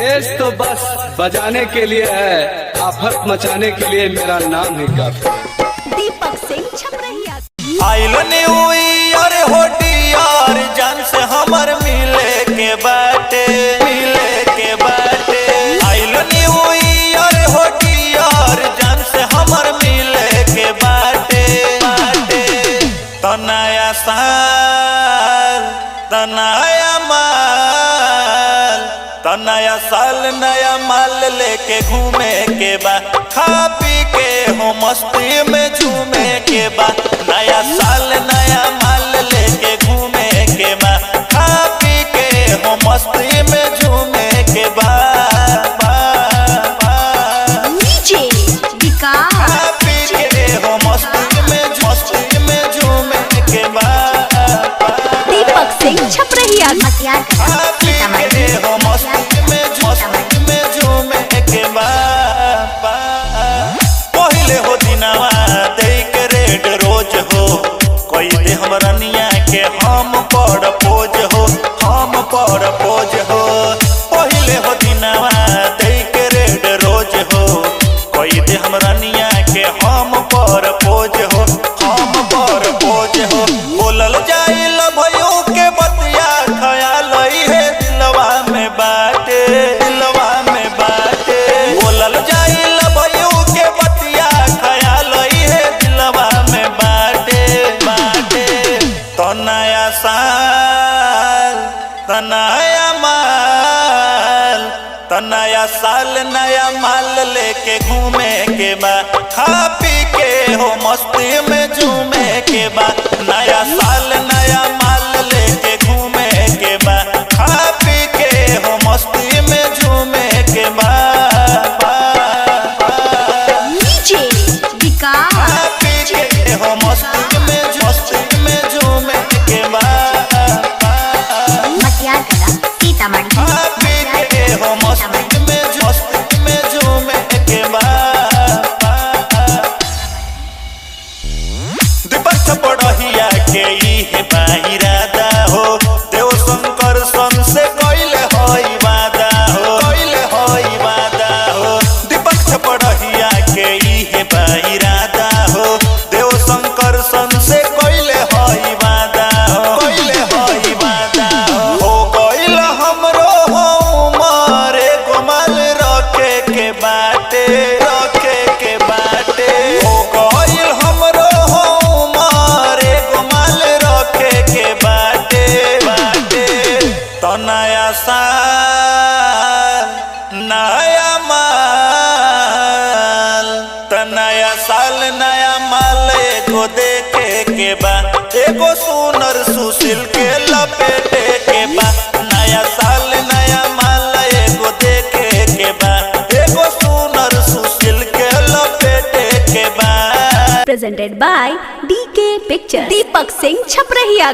Base तो बस बजाने के लिए है, आफत मचाने के लिए मेरा नाम ही काफी। दीपक सिंह छपरहिया। आइल न्यू ईयर होटी यार जान से हमर मिले के बाटे आइल न्यू ईयर होटी यार जान से हमर मिले के बाटे तो नया साल तो नया साल नया माल लेके घूमे के बा, खा पी के हो मस्ती में झूमे के बा। नया साल नया माल लेके घूमे के बा, खा पी के हो मस्ती में झूमे के बा। डीजे विकास खा पी के हो मस्ती में झूमे के बा। दीपक सिंह छपरहिया। खा पी के हो मस्ती में झूमे के बा। पहले हो दिनवा देख रेड रोज हो, कोई दे हमरा निया के हम पर पोज हो। पहले हो दिनवा देख रेड रोज हो, कोई दे हमरा निया के हम पर पोज हो। बोलल जाइल भयो के बतिया ख्याल है दिलवा में बाटे। बोलल जाइल भयो के बतिया ख्याल है दिलवा में बाटे। तो नया साल नया माल लेके घूमे के बा, खा पी के हो मस्ती में झूमे के बा। नया साल नया माल लेके घूमे के बा, खा पी के हो मस्ती में झूमे के बा। डीजे विकास खा पी के हो मस्ती में झूमे के बा। सीतामढ़ी। खा पी के हो मस्ती में झूमे के बा। दीपक छपरहिया के इहे बा इरादा हो, देव शंकर सन से कइले हई वादा हो। दीपक छपरहिया के इहे बा इरादा हो, देव शंकर सन से कइले हई वादा हो। हो गइल हमरो हो मारे गोमाल रखे के बाटे। हो गइल हमरो हो मारे गोमाल रखे के बाटे। तो नया साल नया माल एगो देखे के बा, एगो सुनर सुशील के लपेटे के बा। नया साल नया माल एगो देखे के बा, एगो सुनर सुशील के लपेटे के बा। Presented by DK picture. Deepak Singh छपरहिया।